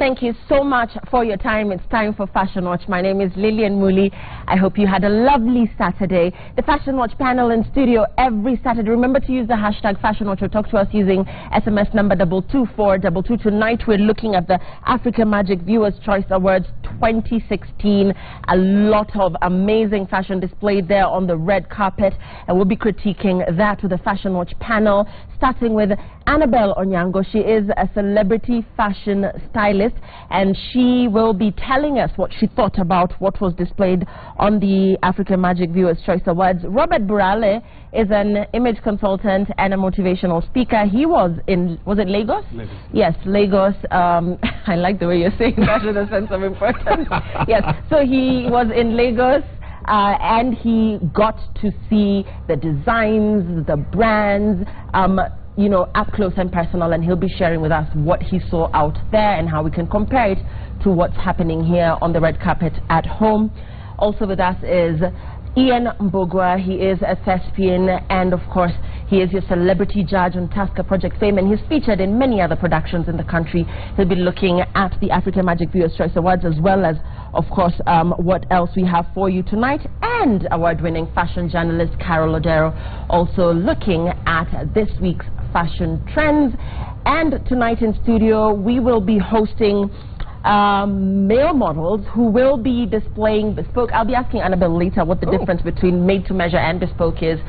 Thank you so much for your time. It's time for Fashion Watch. My name is Lillian Muli. I hope you had a lovely Saturday. The Fashion Watch panel in studio every Saturday. Remember to use the hashtag Fashion Watch or talk to us using SMS number 22422. Tonight we're looking at the Africa Magic Viewers' Choice Awards 2016. A lot of amazing fashion displayed there on the red carpet, and we'll be critiquing that with the Fashion Watch panel, starting with Annabelle Onyango. She is a celebrity fashion stylist, and she will be telling us what she thought about what was displayed on the Africa Magic Viewers' Choice Awards. Robert Burale is an image consultant and a motivational speaker. He was in, was it Lagos? Lagos. Yes, Lagos. I like the way you're saying that with a sense of importance. Yes, so he was in Lagos. And he got to see the designs, the brands, you know, up close and personal, and he'll be sharing with us what he saw out there and how we can compare it to what's happening here on the red carpet at home. Also with us is Ian Mbogwa. He is a thespian, and of course he is your celebrity judge on Tusker Project fame, and he's featured in many other productions in the country. He'll be looking at the Africa Magic Viewers' Choice Awards, as well as, of course, what else we have for you tonight. And award-winning fashion journalist Carol Odero also looking at this week's fashion trends. And tonight in studio we will be hosting male models who will be displaying bespoke. I'll be asking Annabelle later what the difference between made-to-measure and bespoke is.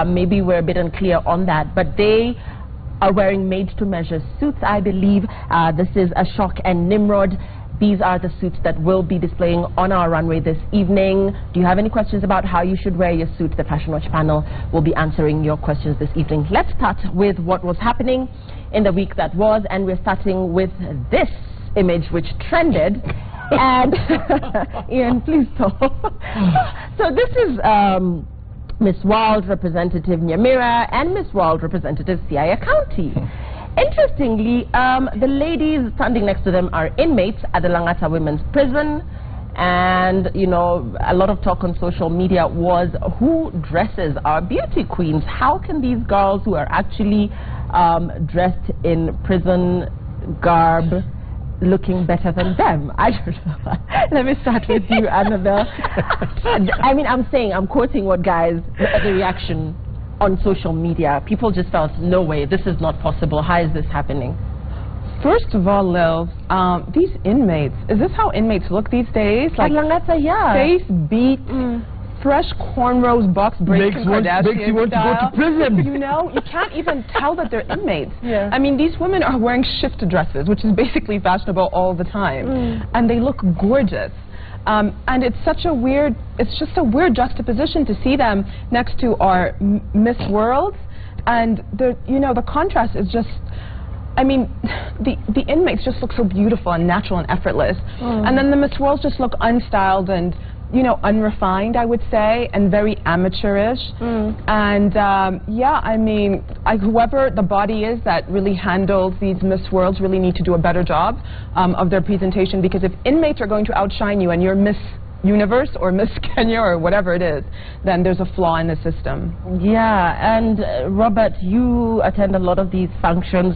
Maybe we're a bit unclear on that, but they are wearing made-to-measure suits, I believe. This is Ashok and Nimrod. These are the suits that will be displaying on our runway this evening. Do you have any questions about how you should wear your suit? The Fashion Watch panel will be answering your questions this evening. Let's start with what was happening in the week that was, and we're starting with this image which trended. And Ian, please talk. So this is Miss World Representative Nyamira and Miss World Representative Siaya County. Interestingly, the ladies standing next to them are inmates at the Langata Women's Prison, and you know, a lot of talk on social media was who dresses our beauty queens. How can these girls who are actually dressed in prison garb looking better than them? I don't know. Let me start with you, Annabelle. I mean, I'm quoting what guys, the reaction on social media. People just felt, no way, this is not possible. How is this happening? First of all, Lil, these inmates, is this how inmates look these days? Like, yeah. Face beat, fresh cornrows, box braids, makes you want to go to prison. You know, you can't even tell that they're inmates. Yeah. I mean, these women are wearing shift dresses, which is basically fashionable all the time, and they look gorgeous. And it's such a weird, it's just a weird juxtaposition to see them next to our Miss World, and the, you know, the contrast is just, I mean, the inmates just look so beautiful and natural and effortless, and then the Miss Worlds just look unstyled and, you know, unrefined, I would say, and very amateurish. And yeah, I mean, whoever the body is that really handles these Miss Worlds really need to do a better job of their presentation, because if inmates are going to outshine you and you're Miss Universe or Miss Kenya or whatever it is, then there's a flaw in the system. Yeah, and Robert, you attend a lot of these functions.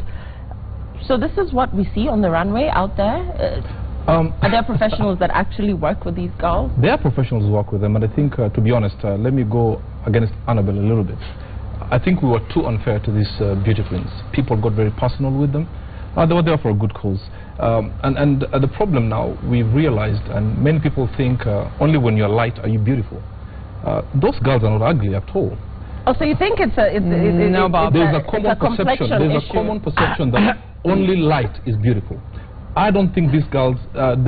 So this is what we see on the runway out there? Are there professionals that actually work with these girls? There are professionals who work with them, and I think, to be honest, let me go against Annabelle a little bit. I think we were too unfair to these beauty queens. People got very personal with them. They were there for a good cause. And the problem now, we've realized, and many people think only when you're light are you beautiful. Those girls are not ugly at all. Oh, so you think it's a... No, Bob. There's a common perception. There's a common perception that only light is beautiful. I don't think these girls, the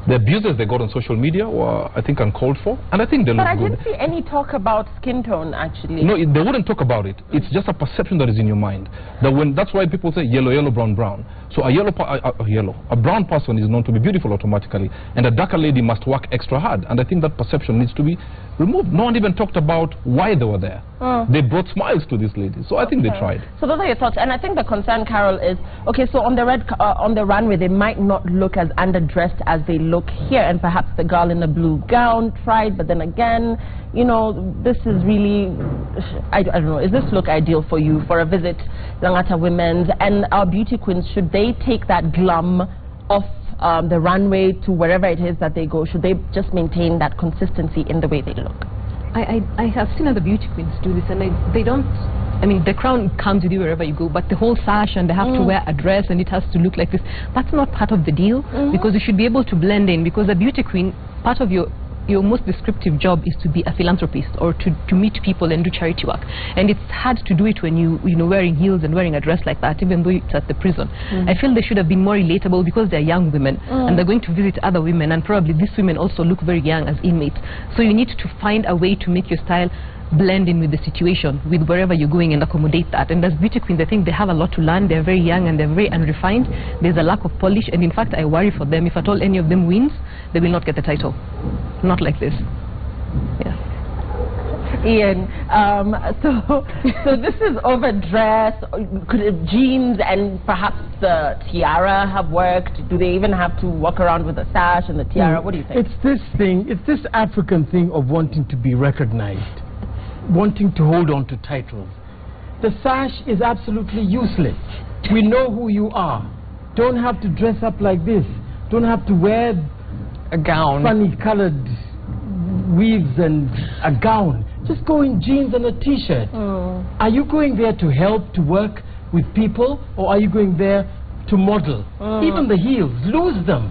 abuses they got on social media were, I think, uncalled for, and I think they look good. But I didn't see any talk about skin tone, actually. No, they wouldn't talk about it. It's just a perception that is in your mind. That's why people say yellow, yellow, brown, brown. So a brown person is known to be beautiful automatically, and a darker lady must work extra hard. And I think that perception needs to be removed. No one even talked about why they were there. They brought smiles to these ladies, so I think they tried. So those are your thoughts, and I think the concern, Carol, is okay. So on the runway, they might not look as underdressed as they look look here, and perhaps the girl in the blue gown tried, but then again, you know, this is really, I don't know, is this look ideal for you for a visit, Langata Women's? And our beauty queens, should they take that glum off the runway to wherever it is that they go? Should they just maintain that consistency in the way they look? I have seen other beauty queens do this, and they don't. I mean, the crown comes with you wherever you go, but the whole sash, and they have to wear a dress, and it has to look like this. That's not part of the deal, because you should be able to blend in. Because a beauty queen, part of your most descriptive job is to be a philanthropist, or to meet people and do charity work. And it's hard to do it when you know, wearing heels and wearing a dress like that, even though it's at the prison. I feel they should have been more relatable, because they're young women and they're going to visit other women, and probably these women also look very young as inmates. So you need to find a way to make your style blend in with the situation, with wherever you're going, and accommodate that. And as beauty queens, I think they have a lot to learn. They're very young and they're very unrefined. There's a lack of polish, and in fact I worry for them. If at all any of them wins, they will not get the title. Not like this. Yeah. Ian, so this is overdress. Could jeans and perhaps the tiara have worked? Do they even have to walk around with a sash and the tiara? What do you think? It's this African thing of wanting to be recognized, wanting to hold on to titles. The sash is absolutely useless. We know who you are. Don't have to dress up like this. Don't have to wear a gown, funny colored weaves and a gown. Just go in jeans and a t-shirt. Are you going there to help, to work with people, or are you going there to model? Even the heels, lose them.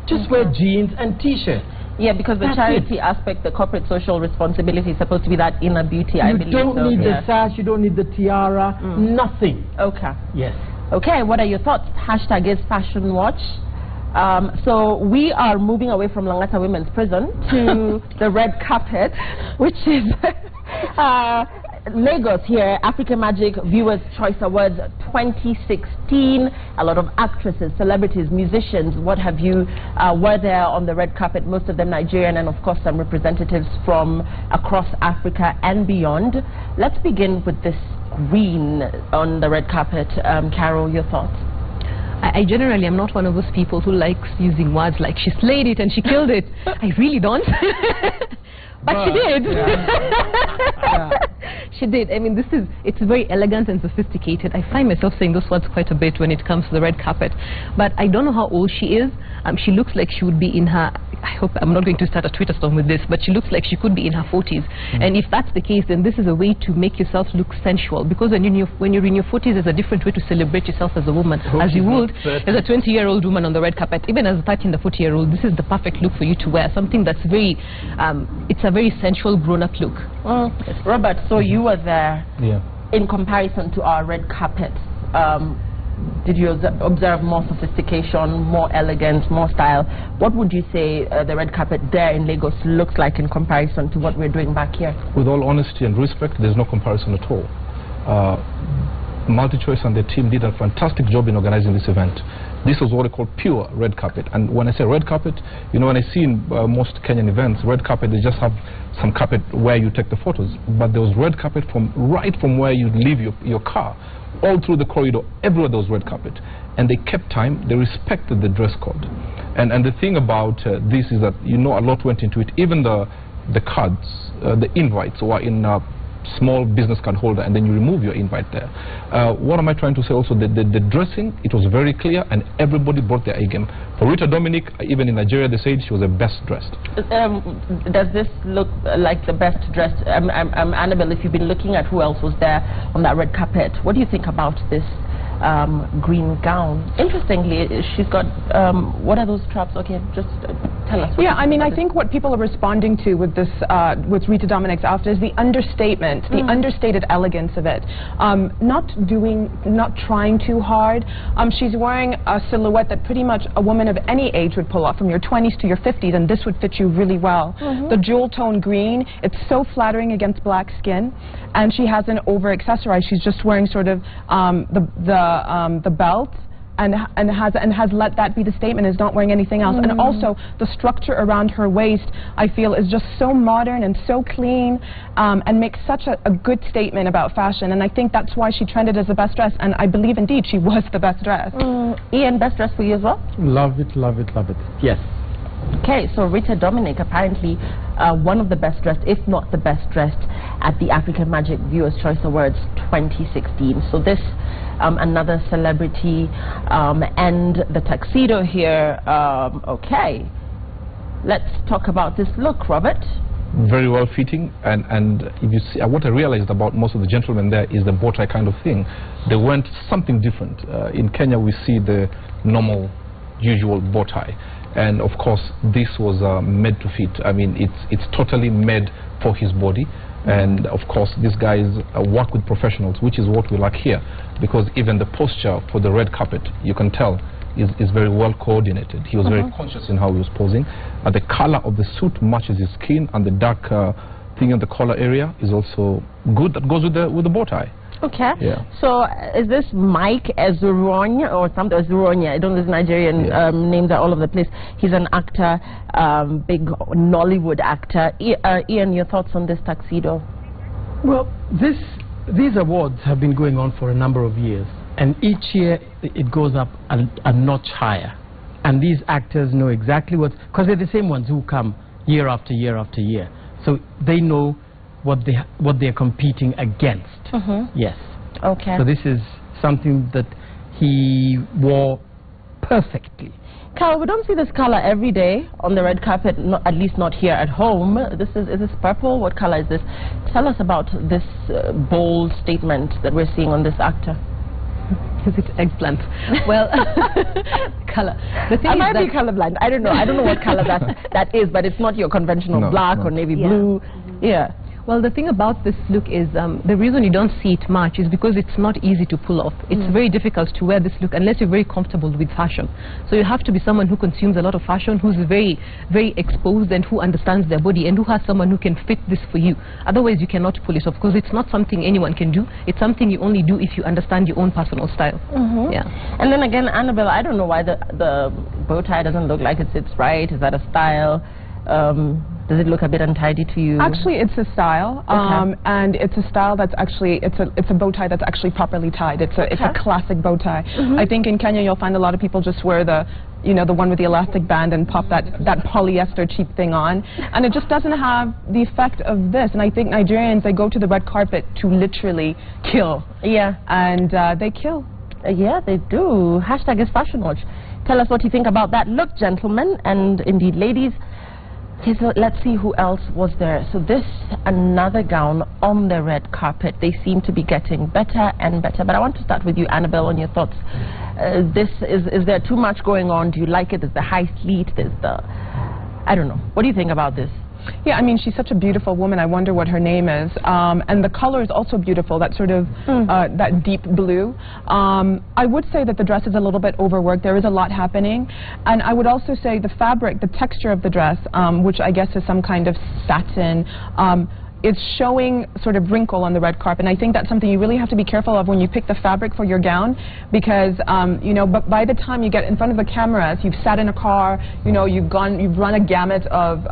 Just wear jeans and t-shirts. Yeah, because the charity aspect, the corporate social responsibility is supposed to be that inner beauty, I believe. You don't need the sash, you don't need the tiara, nothing. Okay. Yes. Okay, what are your thoughts? Hashtag is Fashion Watch. So we are moving away from Langata Women's Prison to the red carpet, which is Lagos here, Africa Magic Viewers' Choice Awards 2016. A lot of actresses, celebrities, musicians, what have you, were there on the red carpet, most of them Nigerian, and of course some representatives from across Africa and beyond. Let's begin with this green on the red carpet. Carol, your thoughts? I generally am not one of those people who likes using words like she slayed it and she killed it. I really don't. But she did. She did. I mean, it's very elegant and sophisticated. I find myself saying those words quite a bit when it comes to the red carpet. But I don't know how old she is. She looks like she would be in her, I hope I'm not going to start a Twitter storm with this, but she looks like she could be in her 40s. And if that's the case, then this is a way to make yourself look sensual. Because when you're in your 40s, there's a different way to celebrate yourself as a woman, as you would as a 20-year-old woman on the red carpet. Even as a 30 and a 40-year-old, this is the perfect look for you to wear. Something that's very, it's a very sensual, grown-up look. Robert, so you were there. Yeah. In comparison to our red carpet, did you observe more sophistication, more elegance, more style? What would you say the red carpet there in Lagos looks like in comparison to what we're doing back here? With all honesty and respect, there's no comparison at all. MultiChoice and their team did a fantastic job in organizing this event. This was what I call pure red carpet. And when I say red carpet, you know, when I see in most Kenyan events, red carpet, they just have some carpet where you take the photos. But there was red carpet right from where you leave your car, all through the corridor, everywhere there was red carpet. And they kept time, they respected the dress code. And the thing about this is that, you know, a lot went into it. Even the cards, the invites were in small business card holder, and then you remove your invite there. What am I trying to say also? The dressing, it was very clear, and everybody brought their A game. For Rita Dominic, even in Nigeria, they said she was the best dressed. Does this look like the best dressed? Annabelle, if you've been looking at who else was there on that red carpet, what do you think about this green gown? Interestingly, she's got, what are those straps? Okay, just tell us. Yeah, I mean, I think what people are responding to with this, with Rita Dominic's outfit is the understatement, the understated elegance of it. Not trying too hard. She's wearing a silhouette that pretty much a woman of any age would pull off, from your 20s to your 50s, and this would fit you really well. The jewel tone green, it's so flattering against black skin, and she hasn't over-accessorized. She's just wearing sort of the belt, and has let that be the statement, is not wearing anything else. And also the structure around her waist, I feel, is just so modern and so clean, and makes such a good statement about fashion. And I think that's why she trended as the best dressed, and I believe indeed she was the best dressed. Ian, best dressed for you as well? Love it, love it, love it. Yes. Okay, so Rita Dominic, apparently one of the best dressed, if not the best dressed, at the African Magic Viewers' Choice Awards 2016. So this, another celebrity, and the tuxedo here. Okay, let's talk about this look, Robert. Very well fitting, and if you see, what I realized about most of the gentlemen there is the bow tie kind of thing. They went something different. In Kenya, we see the normal, usual bow tie. And of course, this was made to fit. I mean, it's totally made for his body. And of course, these guys work with professionals, which is what we like here. Because even the posture for the red carpet, you can tell, is very well coordinated. He was very conscious in how he was posing. The color of the suit matches his skin, and the dark thing in the collar area is also good. That goes with the bow tie. Okay. Yeah. So is this Mike Ezuronya or something? Ezuronya. I don't know, his Nigerian names are all over the place. He's an actor, big Nollywood actor. Ian, your thoughts on this tuxedo? Well, these awards have been going on for a number of years, and each year it goes up a notch higher. And these actors know exactly what, because they're the same ones who come year after year after year. So they know what they're competing against. Yes. Okay. So this is something that he wore perfectly. Carl, we don't see this color every day on the red carpet, at least not here at home. Is this purple? What color is this? Tell us about this bold statement that we're seeing on this actor. Is it eggplant? Well, color. The thing I is might that be colorblind. I don't know. I don't know what color that is, but it's not your conventional black or navy blue. Yeah. Well, the thing about this look is the reason you don't see it much is because it's not easy to pull off. It's very difficult to wear this look unless you're very comfortable with fashion. So you have to be someone who consumes a lot of fashion, who's very, very exposed, and who understands their body, and who has someone who can fit this for you. Otherwise, you cannot pull it off, because it's not something anyone can do. It's something you only do if you understand your own personal style. Yeah. And then again, Annabelle, I don't know why the bow tie doesn't look like it sits right. Is that a style? Does it look a bit untidy to you? Actually, it's a style, and it's a style that's actually, it's a bow tie that's actually properly tied. It's a classic bow tie. I think in Kenya you'll find a lot of people just wear the one with the elastic band and pop that polyester cheap thing on, and it just doesn't have the effect of this. And I think Nigerians, they go to the red carpet to literally kill. Yeah. And they kill. Yeah, they do. Hashtag is Fashion Watch. Tell us what you think about that look, gentlemen, and indeed ladies. Okay, so let's see who else was there. So this, another gown on the red carpet. They seem to be getting better and better. But I want to start with you, Annabelle, on your thoughts. Is there too much going on? Do you like it? There's the high sleeve, there's the, I don't know. What do you think about this? Yeah, I mean, she's such a beautiful woman. I wonder what her name is. And the color is also beautiful, that sort of, that deep blue. I would say that the dress is a little bit overworked. There is a lot happening. And I would also say the fabric, the texture of the dress, which I guess is some kind of satin, it's showing sort of wrinkle on the red carpet. And I think that's something you really have to be careful of when you pick the fabric for your gown, because but by the time you get in front of the cameras, you've sat in a car, you've run a gamut of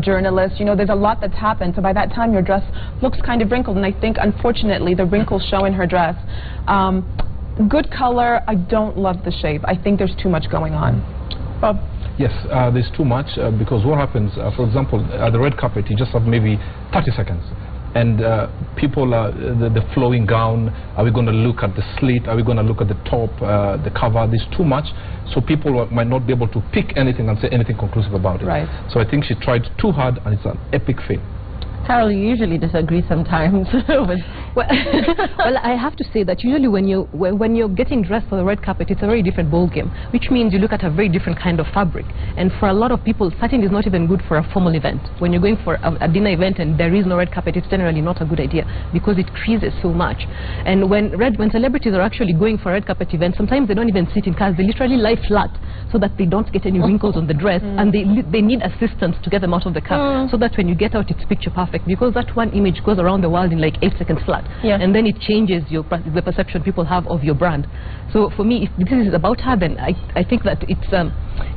journalists, there's a lot that's happened. So by that time your dress looks kind of wrinkled, and I think unfortunately the wrinkles show in her dress. Good color. I don't love the shape. I think there's too much going on. Bob? Yes, there's too much, because what happens, for example, at the red carpet, you just have maybe 30 seconds. And people, the flowing gown, are we going to look at the slit? Are we going to look at the top, the cover? There's too much, so people might not be able to pick anything and say anything conclusive about it. Right. So I think she tried too hard, and it's an epic fail. Carol, you usually disagree sometimes. Well, I have to say that usually when you're getting dressed for the red carpet, it's a very different ball game, which means you look at a very different kind of fabric. And for a lot of people, satin is not even good for a formal event. When you're going for a dinner event and there is no red carpet, it's generally not a good idea, because it creases so much. And when celebrities are actually going for a red carpet event, sometimes they don't even sit in cars. They literally lie flat so that they don't get any wrinkles on the dress, and they need assistance to get them out of the car, so that when you get out, it's picture perfect. perfect because that one image goes around the world in like 8 seconds flat. Yeah. And then it changes the perception people have of your brand. So for me, if this is about her, then I think that it's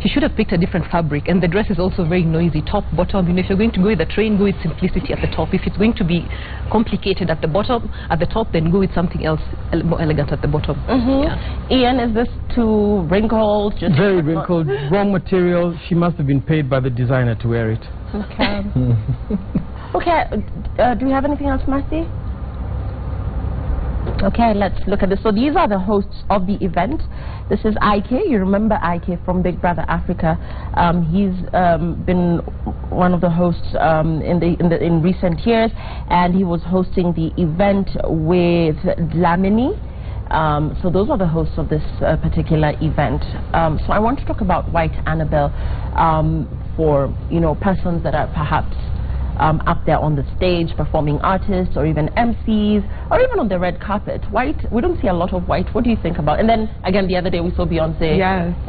she should have picked a different fabric. And the dress is also very noisy, top, bottom. You know, if you're going to go with the train, go with simplicity at the top. If it's going to be complicated at the bottom, at the top, then go with something else more elegant at the bottom. Yeah. Ian, is this too wrinkled? Just Very wrinkled, wrong material. She must have been paid by the designer to wear it. Okay. Okay, do we have anything else, Mercy? Okay, let's look at this. So these are the hosts of the event. This is IK. You remember IK from Big Brother Africa. He's been one of the hosts in recent years, and he was hosting the event with Dlamini. So those are the hosts of this particular event. So I want to talk about White Annabelle for, you know, persons that are perhaps up there on the stage, performing artists or even MCs or even on the red carpet. White, we don't see a lot of white. What do you think about? And then again, the other day we saw Beyonce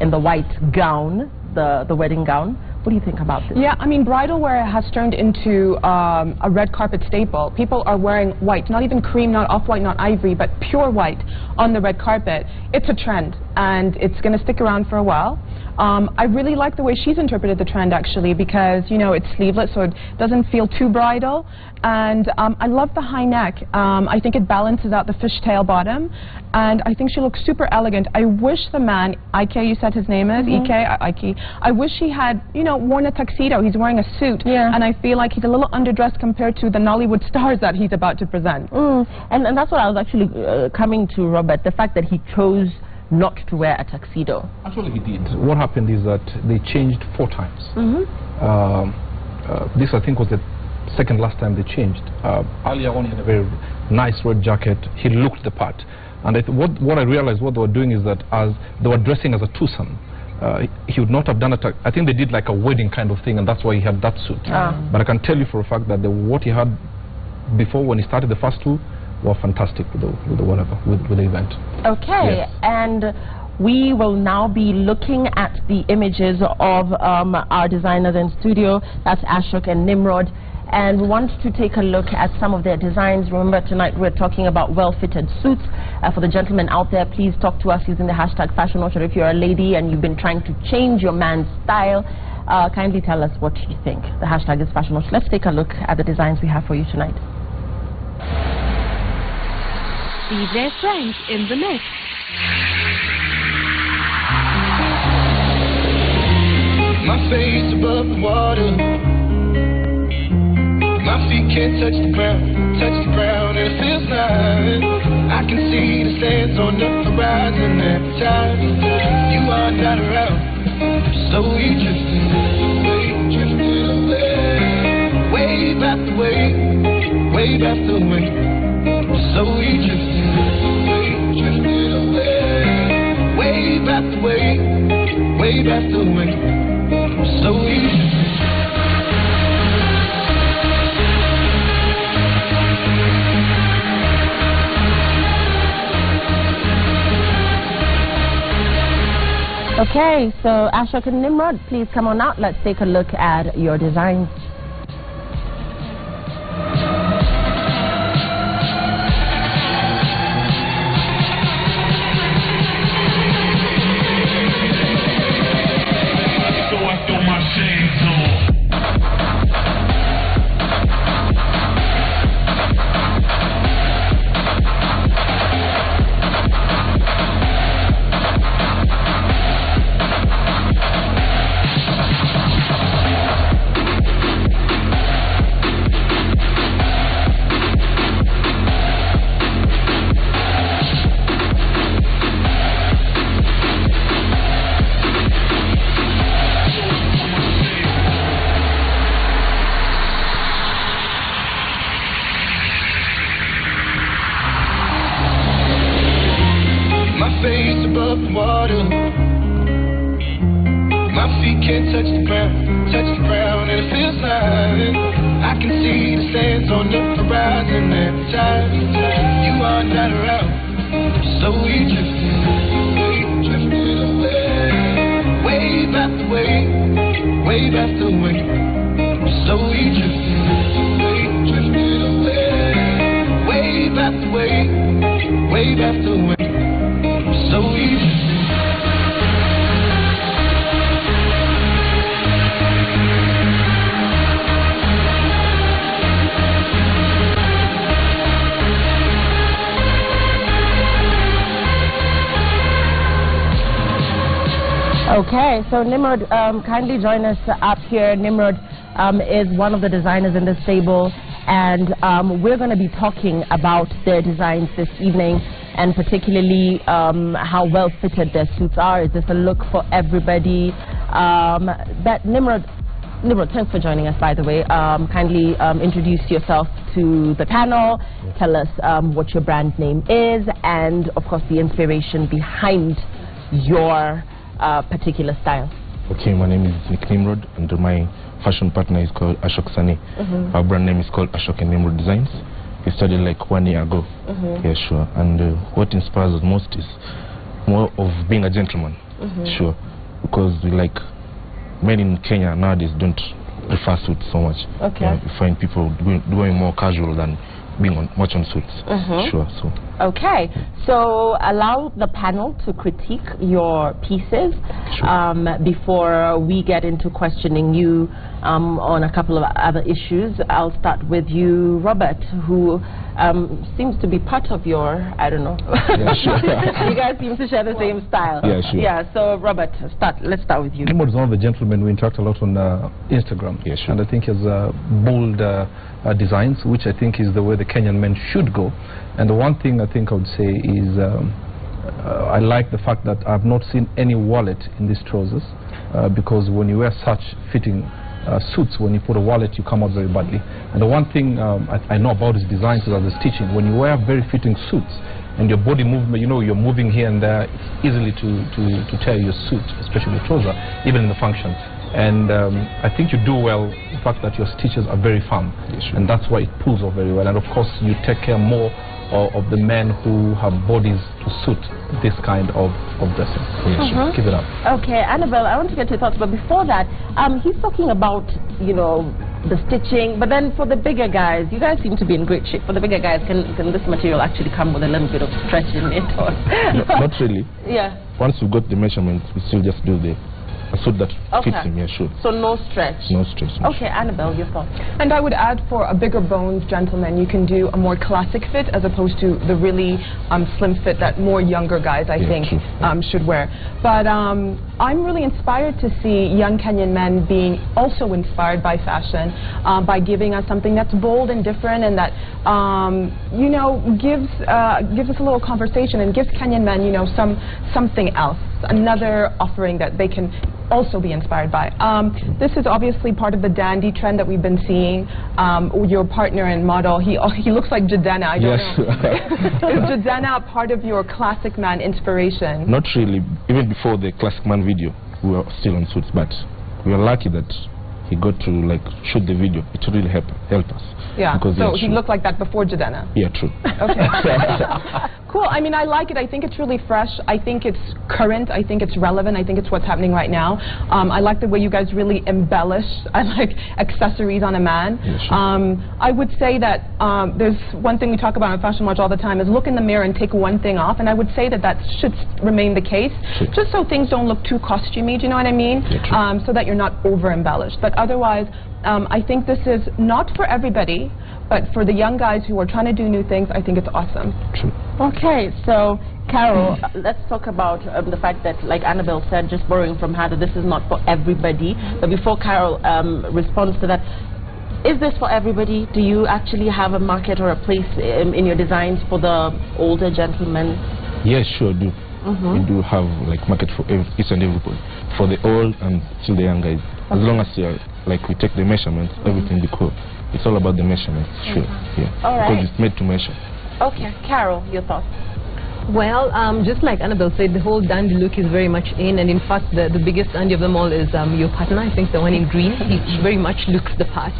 in the white gown, the wedding gown. What do you think about this? Yeah, I mean, bridal wear has turned into a red carpet staple. People are wearing white, not even cream, not off-white, not ivory, but pure white on the red carpet. It's a trend, and it's going to stick around for a while. I really like the way she's interpreted the trend, actually, because, you know, it's sleeveless, so it doesn't feel too bridal. And I love the high neck. I think it balances out the fishtail bottom, and I think she looks super elegant. I wish the man, Ike, you said his name is? Ike. I wish he had, you know, worn a tuxedo. He's wearing a suit, and I feel like he's a little underdressed compared to the Nollywood stars that he's about to present. And that's what I was actually coming to, Robert, the fact that he chose not to wear a tuxedo. Actually, he did. What happened is that they changed 4 times. This, I think, was the second last time they changed. Earlier on, he had a very nice red jacket. He looked the part. And what I realized what they were doing is that as they were dressing as a twosome, he would not have done it. I think they did like a wedding kind of thing, and that's why he had that suit. But I can tell you for a fact that what he had before, when he started the first 2, were fantastic with the event. Okay, yes. And we will now be looking at the images of our designers in studio. That's Ashok and Nimrod. And we want to take a look at some of their designs. Remember, tonight we're talking about well-fitted suits. For the gentlemen out there, please talk to us using the hashtag FashionWatch. Or if you're a lady and you've been trying to change your man's style, kindly tell us what you think. The hashtag is FashionWatch. Let's take a look at the designs we have for you tonight. DJ Frank in the mix. My face above the water. My feet can't touch the ground, and it feels nice. I can see the sands on the horizon every time you are not around. Slowly drifting away, wave after wave, wave after wave. Slowly drifting away, wave after wave, wave after wave. Slowly drifting. Okay, so Ashok and Nimrod, please come on out. Let's take a look at your designs. So I throw my shades on. Face above the water. My feet can't touch the ground, and it feels nice. I can see the sands on the horizon every time you are not around. Slowly drifting away, wave after wave, wave after wave. Slowly drifting not to wait, wave after wave, so easy. Okay, so Nimrod, kindly join us up here. Nimrod is one of the designers in the stable, and we're going to be talking about their designs this evening, and particularly how well fitted their suits are. Is this a look for everybody? Nimrod, thanks for joining us, by the way. Kindly introduce yourself to the panel. Tell us what your brand name is, and of course the inspiration behind your particular style. Okay, my name is Nick Nimrod, and my fashion partner is called Ashok Sani. Our brand name is called Ashok and Nimrod Designs. We started like 1 year ago. Yeah, sure. And what inspires us most is more of being a gentleman. Sure. Because we like men in Kenya nowadays don't prefer suits so much. Okay. Yeah, we find people doing more casual than being much on suits. Sure. So. Okay, so allow the panel to critique your pieces before we get into questioning you on a couple of other issues. I'll start with you, Robert, who seems to be part of your, I don't know. Yeah, sure. You guys seem to share the same style. Yeah, sure. Yeah, so Robert, let's start with you. Nimrod is one of the gentlemen we interact a lot on Instagram. Yeah, sure. And I think he has bold designs, which I think is the way the Kenyan men should go. And the one thing I think I would say is I like the fact that I've not seen any wallet in these trousers, because when you wear such fitting suits, when you put a wallet, you come out very badly. And the one thing I know about his designs is the stitching. When you wear very fitting suits and your body movement, you know, you're moving here and there, it's easily to tear your suit, especially the trouser, even in the function. And I think you do well the fact that your stitches are very firm, and that's why it pulls off very well. And of course, you take care more of the men who have bodies to suit this kind of dressing. Keep it up. Okay, Annabelle, I want to get your thoughts, but before that, he's talking about, you know, the stitching, but then for the bigger guys, you guys seem to be in great shape. For the bigger guys, can this material actually come with a little bit of stretch in it? Or No, not really. Yeah. Once we got the measurements, we still just do a suit that fits him, yeah, sure. So no stretch? No stretch. No okay, Annabelle, your thoughts? And I would add, for a bigger boned gentleman, you can do a more classic fit as opposed to the really slim fit that more younger guys, I think, should wear. But I'm really inspired to see young Kenyan men being also inspired by fashion, by giving us something that's bold and different, and that, you know, gives us a little conversation and gives Kenyan men, you know, something else, another offering that they can also be inspired by. This is obviously part of the dandy trend that we've been seeing. Your partner and model, he looks like Jadena. I don't know. Is Jadena part of your classic man inspiration? Not really. Even before the classic man video, we were still on suits, but we were lucky that he got to like shoot the video. It really help us. Yeah. So he looked like that before Jadena. Yeah, true. Okay. Cool. I mean, I like it. I think it's really fresh. I think it's current. I think it's relevant. I think it's what's happening right now. I like the way you guys really embellish. I like accessories on a man. Yeah, sure. I would say that there's one thing we talk about on Fashion Watch all the time is look in the mirror and take one thing off. And I would say that should remain the case, just so things don't look too costumey. Do you know what I mean? Yeah, so that you're not over embellished. But otherwise, I think this is not for everybody, but for the young guys who are trying to do new things, I think it's awesome. True. Okay, so Carol, let's talk about the fact that, like Annabelle said, just borrowing from her, that this is not for everybody. But before Carol responds to that, is this for everybody? Do you actually have a market or a place in your designs for the older gentlemen? Yes, sure, do. We do have like market for each and everybody, for the old and still the young guys. As long as you're like we take the measurements, everything be cool. It's all about the measurements, sure, yeah. All right. Because it's made to measure. Okay, Carol, your thoughts? Well, just like Annabelle said, the whole dandy look is very much in, and in fact, the biggest dandy of them all is your partner. I think the one in green. He very much looks the part.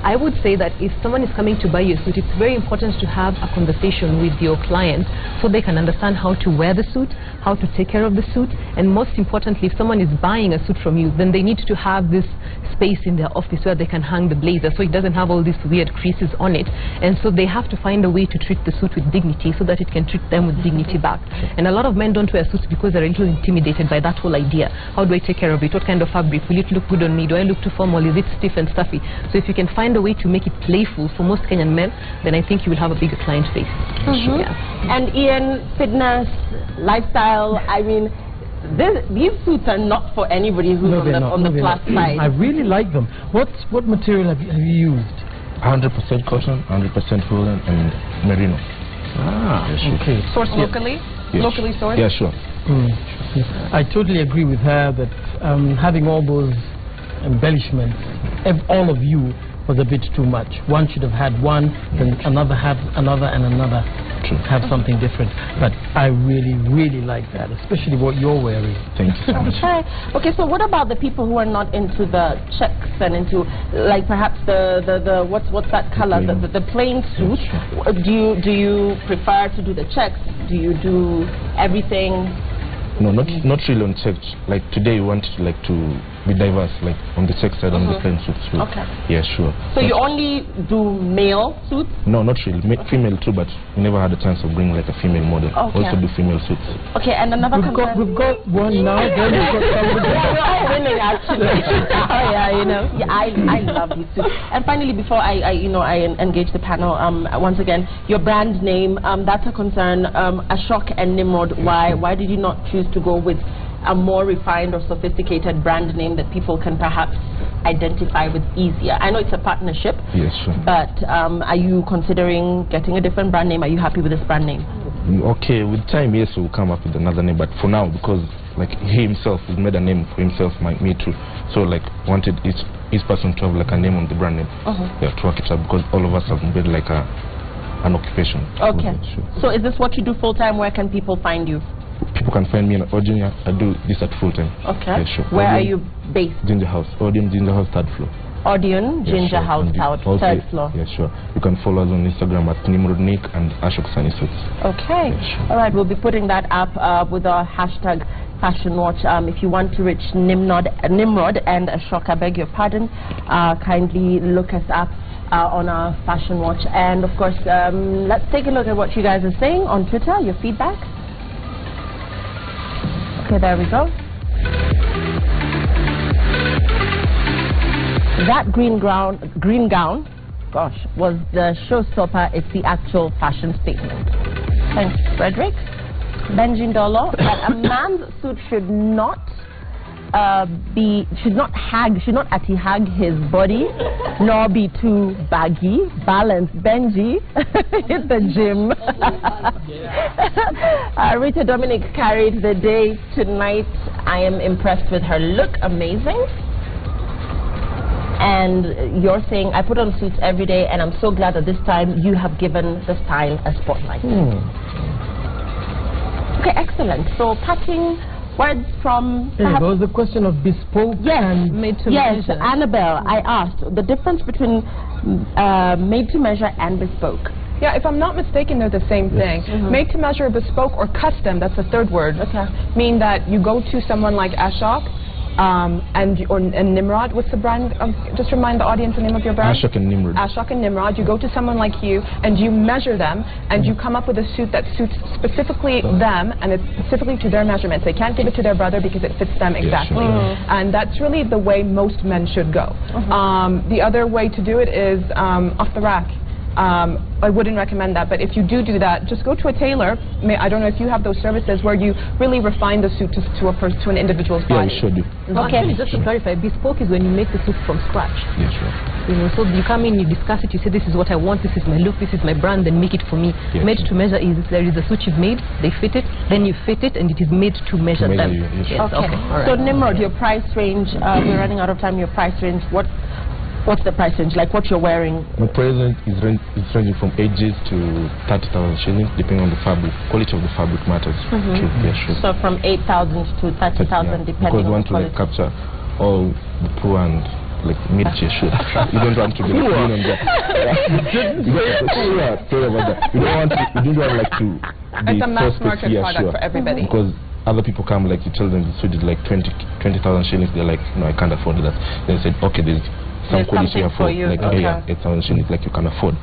I would say that if someone is coming to buy your suit, it's very important to have a conversation with your client so they can understand how to wear the suit, how to take care of the suit, and most importantly, if someone is buying a suit from you, then they need to have this space in their office where they can hang the blazer so it doesn't have all these weird creases on it. And so they have to find a way to treat the suit with dignity so that it can treat them with dignity back. And a lot of men don't wear suits because they're a little intimidated by that whole idea. How do I take care of it? What kind of fabric? Will it look good on me? Do I look too formal? Is it stiff and stuffy? So if you can find a way to make it playful for most Kenyan men, then I think you will have a bigger client base. Yeah. And Ian, fitness, lifestyle, I mean, these suits are not for anybody who's on the plus side. I really like them. What material have you used? 100% cotton, 100% woolen, and merino. Ah, okay. Sourced locally? Yes. Locally sourced? Yeah, sure. I totally agree with her that having all those embellishments, all of you, was a bit too much. One should have had one, then another have another, and another have something different. But I really, really like that, especially what you're wearing. Thank you so much. Okay, so what about the people who are not into the checks and into, like, perhaps the what's that color, the plain suit? Do you prefer to do the checks? Do you do everything? No, not really on check. Like today, we wanted to be diverse, like on the check side, on the plain suits. So okay. Yeah, sure. So you only do male suits? No, not really. Female too, but we never had a chance of bringing like a female model. Okay. Also do female suits. Okay, and another we've got one now. Then we've got somebody. We're all winning actually. Oh yeah, you know. Yeah, I love these suits. And finally, before I engage the panel, once again, your brand name, that's a concern. Ashok and Nimrod. Why did you not choose to go with a more refined or sophisticated brand name that people can perhaps identify with easier? I know it's a partnership. Yes, sure. But are you considering getting a different brand name? Are you happy with this brand name? Okay, with time, yes, we'll come up with another name. But for now, because like he himself has made a name for himself, me too. So like wanted each person to have like a name on the brand name. Yeah, to work it out, because all of us have made like an occupation. Okay. So is this what you do full time? Where can people find you? People can find me in Odeon. I do this at full time. Okay. Yeah, sure. Where Odeon, are you based? Ginger House. Odeon Ginger House, 3rd floor. Odeon Ginger House, 3rd floor. Yeah, sure. You can follow us on Instagram at Nimrod Nick and Ashok Sani Suits. Okay. Yeah, sure. All right. We'll be putting that up with our hashtag Fashion Watch. If you want to reach Nimrod and Ashok, I beg your pardon, kindly look us up on our Fashion Watch. And of course, let's take a look at what you guys are saying on Twitter, your feedback. Okay, there we go. That green gown, gosh, was the showstopper. It's the actual fashion statement. Thanks, Frederick. Benji Ndolo, that a man's suit should not hag his body, nor be too baggy. Balance, Benji. Hit the gym. Rita Dominic carried the day tonight. I am impressed with her look. Amazing. And you're saying, I put on suits every day, and I'm so glad that this time you have given the style a spotlight. Okay, excellent. So, parting words from... There you go. The question of bespoke and made to measure. Yes, Annabelle, I asked the difference between made to measure and bespoke. Yeah, if I'm not mistaken, they're the same thing. Made to measure, bespoke, or custom, that's the third word. Okay. Mean that you go to someone like Ashok and Nimrod. What's the brand? Just remind the audience the name of your brand. Ashok and Nimrod. Ashok and Nimrod. You go to someone like you and you measure them and you come up with a suit that suits specifically them and it's specifically to their measurements. They can't give it to their brother because it fits them exactly. And that's really the way most men should go. The other way to do it is off the rack. I wouldn't recommend that, but if you do that, just go to a tailor. I don't know if you have those services where you really refine the suit to an individual's body. Yeah, we should do. Okay, just to clarify, bespoke is when you make the suit from scratch. Yeah, sure. You know, so you come in, you discuss it, you say this is what I want, this is my look, this is my brand, then make it for me. Yes. Made to measure is there is a suit you've made, they fit it, then you fit it, and it is made to measure them. You, yes. Yes, Okay. All right. So Nimrod, your price range, we're running out of time, your price range, what's the price range, like what you're wearing? My price range is ranging from 8Gs to 30,000 shillings, depending on the fabric. Quality of the fabric matters. Yeah, sure. So from 8,000 to 30,000, yeah. depending because on we want the quality. to like capture all the poor and like mid-tier shoot. You don't want to be like, on that. Sorry about that. You don't want to like to be It's a mass so market specific, product for everybody. Because other people come, like you tell them the suit is like 20,000 shillings, they're like, no, I can't afford that. Then they said, okay, there's some quality here for you. like, Okay. yeah, 8,000 shillings, like you can afford.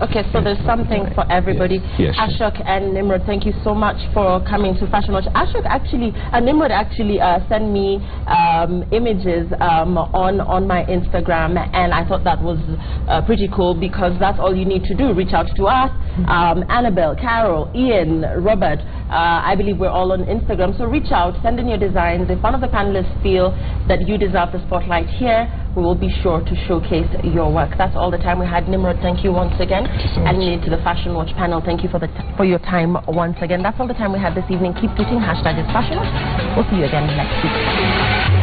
Okay, so there's something for everybody. Yes. Ashok and Nimrod, thank you so much for coming to Fashion Watch. Ashok actually, Nimrod actually sent me images on my Instagram, and I thought that was pretty cool, because that's all you need to do. Reach out to us, Annabelle, Carol, Ian, Robert. I believe we're all on Instagram, so reach out, send in your designs. If one of the panelists feel that you deserve the spotlight here, we will be sure to showcase your work. That's all the time we had. Nimrod, thank you once again. And to the Fashion Watch panel, thank you for your time once again. That's all the time we had this evening. Keep tweeting, #IsFashionWatch. We'll see you again next week.